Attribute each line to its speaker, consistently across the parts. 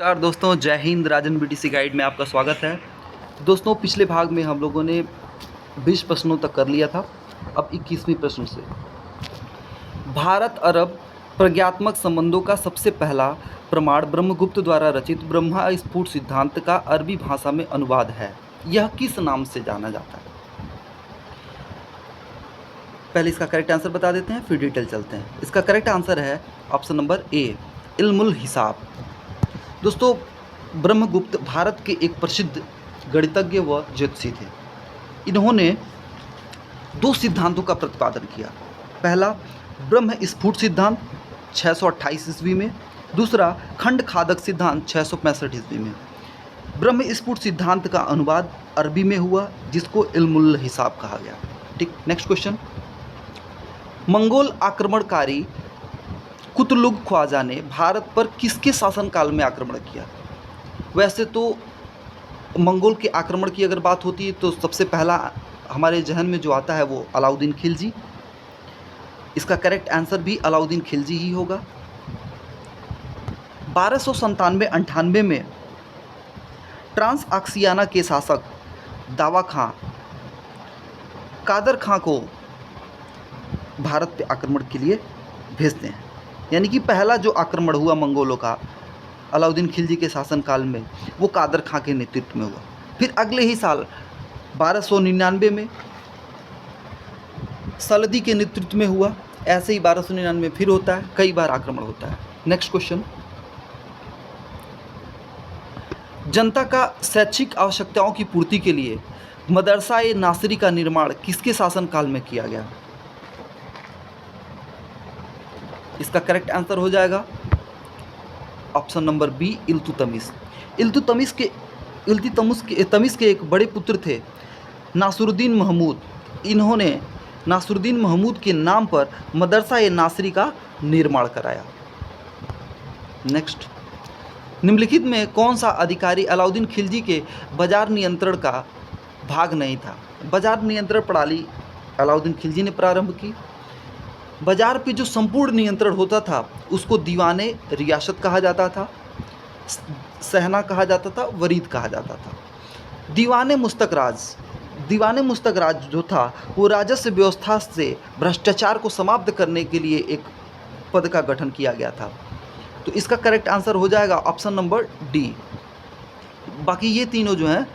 Speaker 1: नमस्कार दोस्तों, जय हिंद। राजन बीटीसी गाइड में आपका स्वागत है। दोस्तों, पिछले भाग में हम लोगों ने 20 प्रश्नों तक कर लिया था। अब 21वें प्रश्न से, भारत अरब प्रज्ञात्मक संबंधों का सबसे पहला प्रमाण ब्रह्मगुप्त द्वारा रचित ब्रह्मा स्फुट सिद्धांत का अरबी भाषा में अनुवाद है। यह किस नाम से जाना जाता है? पहले इसका करेक्ट आंसर बता देते हैं, फिर डिटेल चलते हैं। इसका करेक्ट आंसर है ऑप्शन नंबर ए, इल्मुल हिसाब। दोस्तों, ब्रह्मगुप्त भारत के एक प्रसिद्ध गणितज्ञ व ज्योतिषी थे। इन्होंने दो सिद्धांतों का प्रतिपादन किया। पहला ब्रह्म स्फुट सिद्धांत 628 ईस्वी में, दूसरा खंड खादक सिद्धांत 665 ईस्वी में। ब्रह्म स्फुट सिद्धांत का अनुवाद अरबी में हुआ, जिसको इल्मुल हिसाब कहा गया। ठीक, नेक्स्ट क्वेश्चन। मंगोल आक्रमणकारी कुतलुग ख्वाजा ने भारत पर किसके शासनकाल में आक्रमण किया? वैसे तो मंगोल के आक्रमण की अगर बात होती है तो सबसे पहला हमारे जहन में जो आता है वो अलाउद्दीन खिलजी। इसका करेक्ट आंसर भी अलाउद्दीन खिलजी ही होगा। 1297-98 में ट्रांस आक्सियाना के शासक दावा खां कादर खां को भारत पे आक्रमण के लिए भेजते हैं। यानी कि पहला जो आक्रमण हुआ मंगोलों का अलाउद्दीन खिलजी के शासनकाल में, वो कादर खां के नेतृत्व में हुआ। फिर अगले ही साल 1299 में सलदी के नेतृत्व में हुआ। ऐसे ही 1299 में फिर होता है, कई बार आक्रमण होता है। Next question. जनता का शैक्षिक आवश्यकताओं की पूर्ति के लिए मदरसा-ए नासिरी का निर्माण किसके शासनकाल में किया गया? इसका करेक्ट आंसर हो जाएगा option number B, Iltutmish. Iltutmish के एक बड़े पुत्र थे नासरुद्दीन महमूद। इन्होंने नासरुद्दीन महमूद के नाम पर मदरसा-ए नासिरी का निर्माण कराया। नेक्स्ट, निम्नलिखित में कौन सा अधिकारी अलाउद्दीन खिलजी के बाजार नियंत्रण का भाग नहीं था? बाजार नियंत्रण प्रणाली अलाउद्दीन खिलजी ने प्रारंभ की। बाजार पे जो संपूर्ण नियंत्रण होता था उसको दीवाने रियासत कहा जाता था, सहना कहा जाता था, वरीद कहा जाता था। दीवाने मुस्तक राज जो था वो राजस्व व्यवस्था से भ्रष्टाचार को समाप्त करने के लिए एक पद का गठन किया गया था। तो इसका करेक्ट आंसर हो जाएगा ऑप्शन नंबर डी। बाकी ये तीनों जो हैं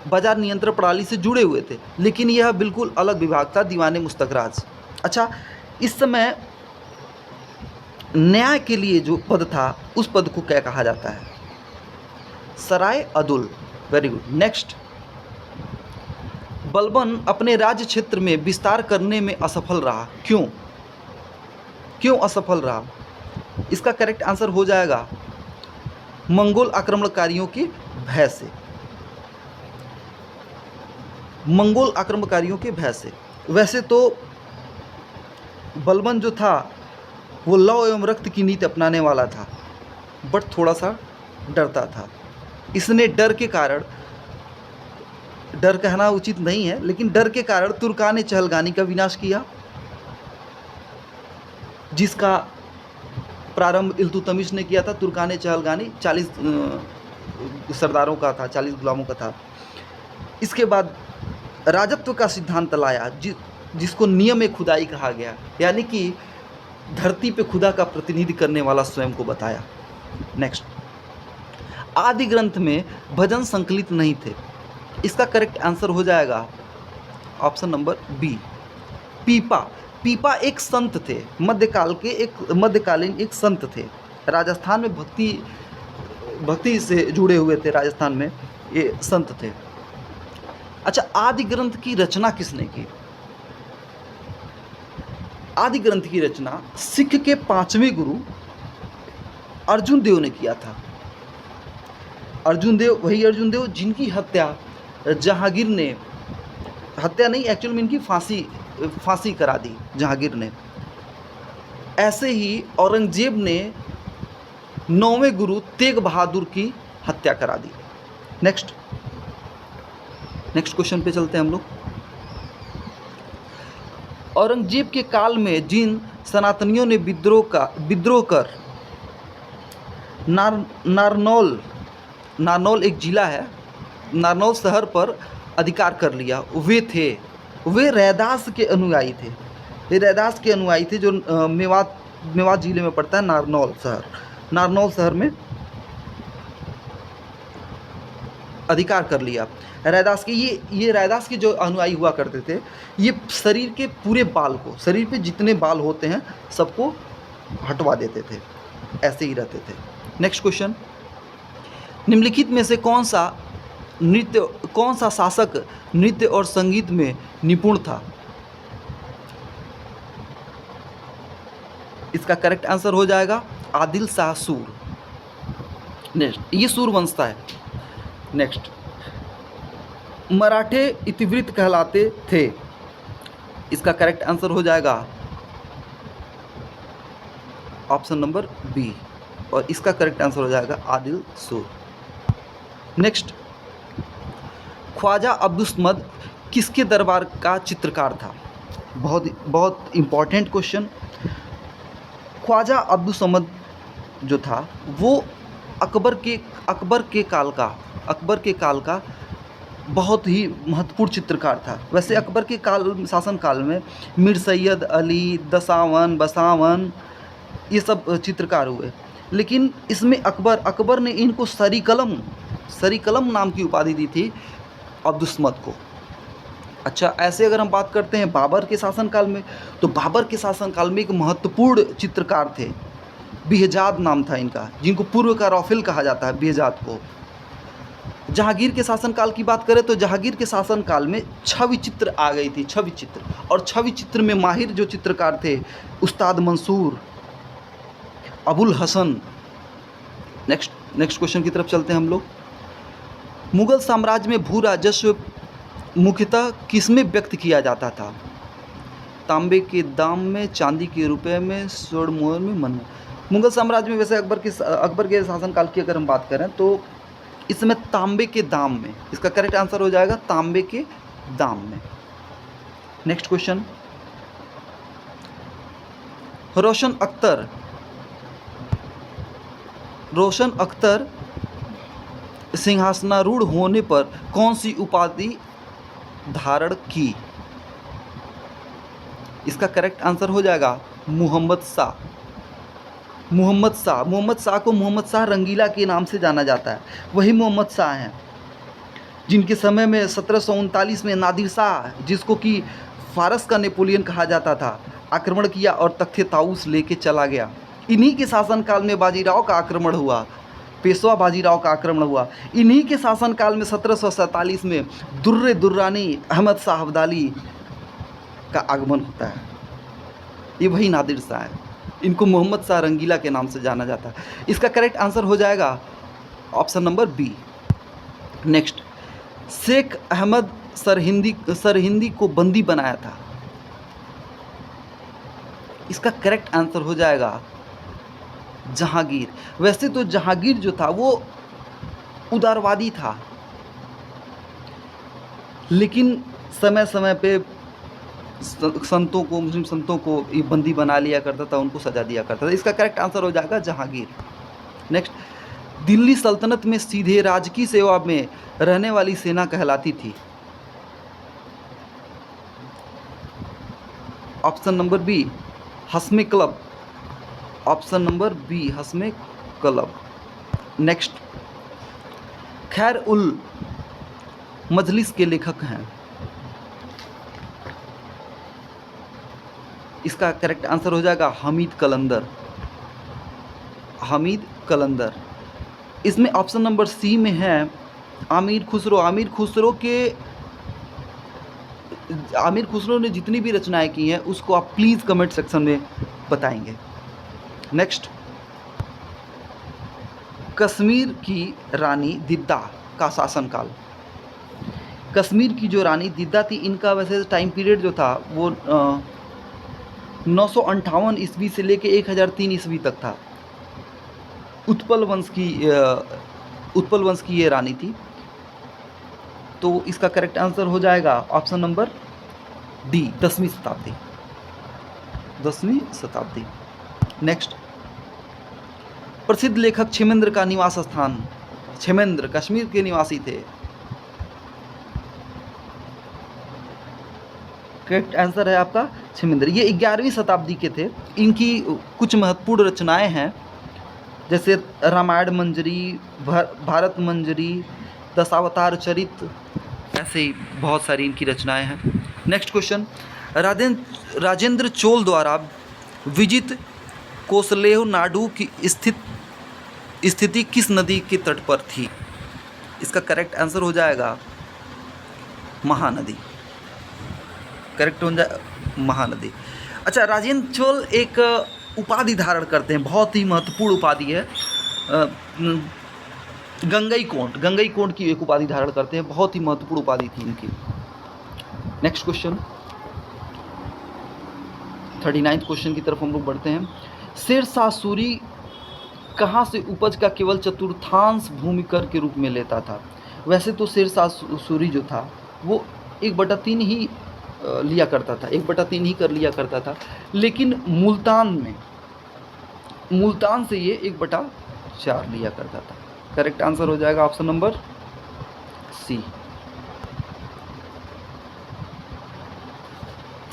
Speaker 1: बाजार नियंत्रण प्रणाली से जुड़े हुए थे, लेकिन यह बिल्कुल अलग विभाग था, दीवाने मुस्तक राज। अच्छा, इस समय न्याय के लिए जो पद था उस पद को क्या कहा जाता है? Sarai Adl. Very good. Next, Balban अपने राज्य क्षेत्र में विस्तार करने में असफल रहा। क्यों असफल रहा? इसका करेक्ट आंसर हो जाएगा मंगोल आक्रमणकारियों के भय से। मंगोल आक्रमणकारियों के भय से। वैसे तो बलबन जो था वो लौ एवं रक्त की नीति अपनाने वाला था, बट थोड़ा सा डरता था। इसने डर के कारण, डर कहना उचित नहीं है, लेकिन डर के कारण तुर्कान चहलगानी का विनाश किया, जिसका प्रारंभ इल्तुतमिश ने किया था। तुर्कान चहलगानी 40 सरदारों का था, 40 गुलामों का था। इसके बाद राजत्व का सिद्धांत लाया, जिसको नियम खुदाई कहा गया, यानी कि धरती पे खुदा का प्रतिनिधि करने वाला स्वयं को बताया। नेक्स्ट, आदि ग्रंथ में भजन संकलित नहीं थे। इसका करेक्ट आंसर हो जाएगा ऑप्शन नंबर बी, पीपा एक संत थे, मध्यकालीन एक संत थे। राजस्थान में भक्ति से जुड़े हुए थे, राजस्थान में ये संत थे। अच्छा, आदि ग्रंथ की रचना किसने की? आदि ग्रंथ की रचना सिख के 5वें गुरु अर्जुन देव ने किया था। अर्जुन देव जिनकी हत्या जहांगीर ने, हत्या नहीं, एक्चुअल में इनकी फांसी करा दी जहांगीर ने। ऐसे ही औरंगजेब ने 9वें गुरु तेग बहादुर की हत्या करा दी। नेक्स्ट क्वेश्चन पे चलते हैं हम लोग। औरंगजेब के काल में जिन सनातनियों ने विद्रोह कर नारनौल नारनौल एक जिला है, नारनौल शहर पर अधिकार कर लिया। वे रैदास के अनुयायी थे। ये रैदास के अनुयायी थे जो मेवात जिले में पड़ता है नारनौल शहर में अधिकार कर लिया। रैदास के ये रैदास के जो अनुयायी हुआ करते थे, ये शरीर के पूरे बाल को, शरीर पे जितने बाल होते हैं सबको हटवा देते थे, ऐसे ही रहते थे। नेक्स्ट क्वेश्चन, निम्नलिखित में से कौन सा शासक नृत्य और संगीत में निपुण था? इसका करेक्ट आंसर हो जाएगा आदिल शाह सूर। नेक्स्ट, ये सूरवंश है। नेक्स्ट, मराठे इतिवृत्त कहलाते थे। इसका करेक्ट आंसर हो जाएगा ऑप्शन नंबर बी, और इसका करेक्ट आंसर हो जाएगा आदिल सूर। नेक्स्ट, ख्वाजा अब्दुल समद किसके दरबार का चित्रकार था? बहुत इंपॉर्टेंट क्वेश्चन। ख्वाजा अब्दुल समद जो था वो अकबर के काल का बहुत ही महत्वपूर्ण चित्रकार था। वैसे अकबर के शासन काल में मीर सैयद अली, दसावन, बसावन ये सब चित्रकार हुए, लेकिन इसमें अकबर ने इनको सरी कलम नाम की उपाधि दी थी अब्दुल समद को। अच्छा, ऐसे अगर हम बात करते हैं बाबर के शासनकाल में, तो बाबर के शासनकाल में एक महत्वपूर्ण चित्रकार थे, बेहजाद नाम था इनका, जिनको पूर्व का रौफिल कहा जाता है, बेहजाद को। जहांगीर के शासनकाल की बात करें तो जहांगीर के शासनकाल में छवि चित्र आ गई थी, छवि चित्र, और छवि चित्र में माहिर जो चित्रकार थे उस्ताद मंसूर, अबुल हसन। नेक्स्ट क्वेश्चन की तरफ चलते हैं हम लोग। मुगल साम्राज्य में भू राजस्व मुख्यतः किसमें व्यक्त किया जाता था? तांबे के दाम में, चांदी के रुपए में, स्वर्ण मुहर में, मन में। मुगल साम्राज्य में वैसे अकबर के शासनकाल की अगर हम बात करें तो इसमें तांबे के दाम में, इसका करेक्ट आंसर हो जाएगा तांबे के दाम में। नेक्स्ट क्वेश्चन, रोशन अख्तर सिंहासनारूढ़ होने पर कौन सी उपाधि धारण की? इसका करेक्ट आंसर हो जाएगा मोहम्मद शाह को मोहम्मद शाह रंगीला के नाम से जाना जाता है। वही मोहम्मद शाह हैं जिनके समय में 1739 में नादिर शाह, जिसको कि फारस का नेपोलियन कहा जाता था, आक्रमण किया और तख्ते ताऊस लेके चला गया। इन्हीं के शासनकाल में बाजीराव का आक्रमण हुआ, पेशवा बाजीराव का आक्रमण हुआ। इन्हीं के शासनकाल में 1747 में दुर्रानी अहमद शाह अब्दाली का आगमन होता है। ये वही नादिर शाह है, इनको मोहम्मद शाह रंगीला के नाम से जाना जाता है। इसका करेक्ट आंसर हो जाएगा option number B. Next, Sheikh Ahmad Sirhindi को बंदी बनाया था। इसका करेक्ट आंसर हो जाएगा जहांगीर। वैसे तो जहांगीर जो था वो उदारवादी था, लेकिन समय समय पे मुस्लिम संतों को ये बंदी बना लिया करता था, उनको सजा दिया करता था। इसका करेक्ट आंसर हो जाएगा जहांगीर। नेक्स्ट, दिल्ली सल्तनत में सीधे राजकीय सेवा में रहने वाली सेना कहलाती थी। ऑप्शन नंबर बी हस्मे क्लब, ऑप्शन नंबर बी हस्मे क्लब। नेक्स्ट, खैर उल मजलिस के लेखक हैं। इसका करेक्ट आंसर हो जाएगा हमीद कलंदर। इसमें ऑप्शन नंबर सी में है आमिर खुसरो ने जितनी भी रचनाएं की हैं उसको आप प्लीज़ कमेंट सेक्शन में बताएंगे। नेक्स्ट, कश्मीर की रानी दिद्दा का शासनकाल। कश्मीर की जो रानी दिद्दा थी, इनका वैसे टाइम पीरियड जो था वो 958 ईस्वी से लेके 1003 ईस्वी तक था। उत्पल वंश की ये रानी थी। तो इसका करेक्ट आंसर हो जाएगा ऑप्शन नंबर डी 10वीं शताब्दी। नेक्स्ट, प्रसिद्ध लेखक क्षेमेंद्र का निवास स्थान। क्षेमेंद्र कश्मीर के निवासी थे। करेक्ट आंसर है आपका क्षेमेंद्र। ये 11वीं शताब्दी के थे। इनकी कुछ महत्वपूर्ण रचनाएं हैं, जैसे रामायण मंजरी, भारत मंजरी, दशावतार चरित, ऐसे ही बहुत सारी इनकी रचनाएं हैं। नेक्स्ट क्वेश्चन, राजेंद्र चोल द्वारा विजित कोसलेव नाडु की स्थिति किस नदी के तट पर थी? इसका करेक्ट आंसर हो जाएगा महानदी। करेक्ट हो जाए महानदी। अच्छा, राजेंद्र चोल एक उपाधि धारण करते हैं, बहुत ही महत्वपूर्ण उपाधि है, गंगईकोंड की एक उपाधि धारण करते हैं, बहुत ही महत्वपूर्ण उपाधि थी इनकी। नेक्स्ट क्वेश्चन, 39th क्वेश्चन की तरफ हम लोग बढ़ते हैं। शेरशाह सूरी कहाँ से उपज का केवल चतुर्थांश भूमिकर के रूप में लेता था? वैसे तो शेरशाह सूरी जो था वो 1/3 ही लिया करता था, 1/3 ही कर लिया करता था, लेकिन मुल्तान से ये 1/4 लिया करता था। करेक्ट आंसर हो जाएगा ऑप्शन नंबर सी।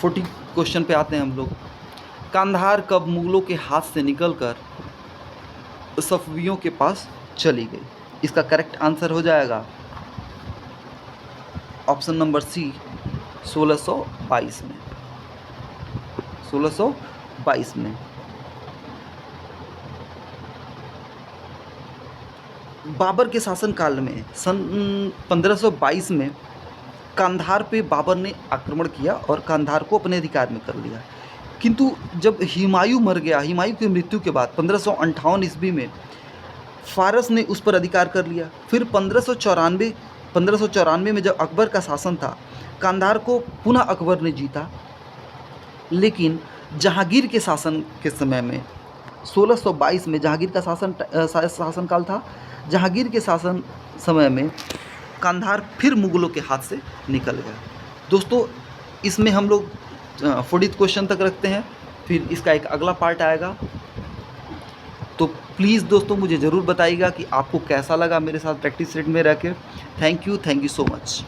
Speaker 1: 40 क्वेश्चन पे आते हैं हम लोग। कांधार कब मुगलों के हाथ से निकलकर सफवियों के पास चली गई? इसका करेक्ट आंसर हो जाएगा ऑप्शन नंबर सी, 1622 में। 1622 में। बाबर के शासनकाल में सन 1522 में कांधार पे बाबर ने आक्रमण किया और कांधार को अपने अधिकार में कर लिया। किंतु जब हुमायूं मर गया, हुमायूं की मृत्यु के बाद 1558 ईस्वी में फारस ने उस पर अधिकार कर लिया। फिर 1594 में जब अकबर का शासन था, कांधार को पुनः अकबर ने जीता। लेकिन जहांगीर के शासन के समय में 1622 में जहांगीर का शासनकाल था, जहांगीर के शासन समय में कांधार फिर मुगलों के हाथ से निकल गया। दोस्तों, इसमें हम लोग 40th क्वेश्चन तक रखते हैं, फिर इसका एक अगला पार्ट आएगा। तो प्लीज़ दोस्तों मुझे ज़रूर बताइएगा कि आपको कैसा लगा मेरे साथ प्रैक्टिस सेट में रह के। Thank you so much.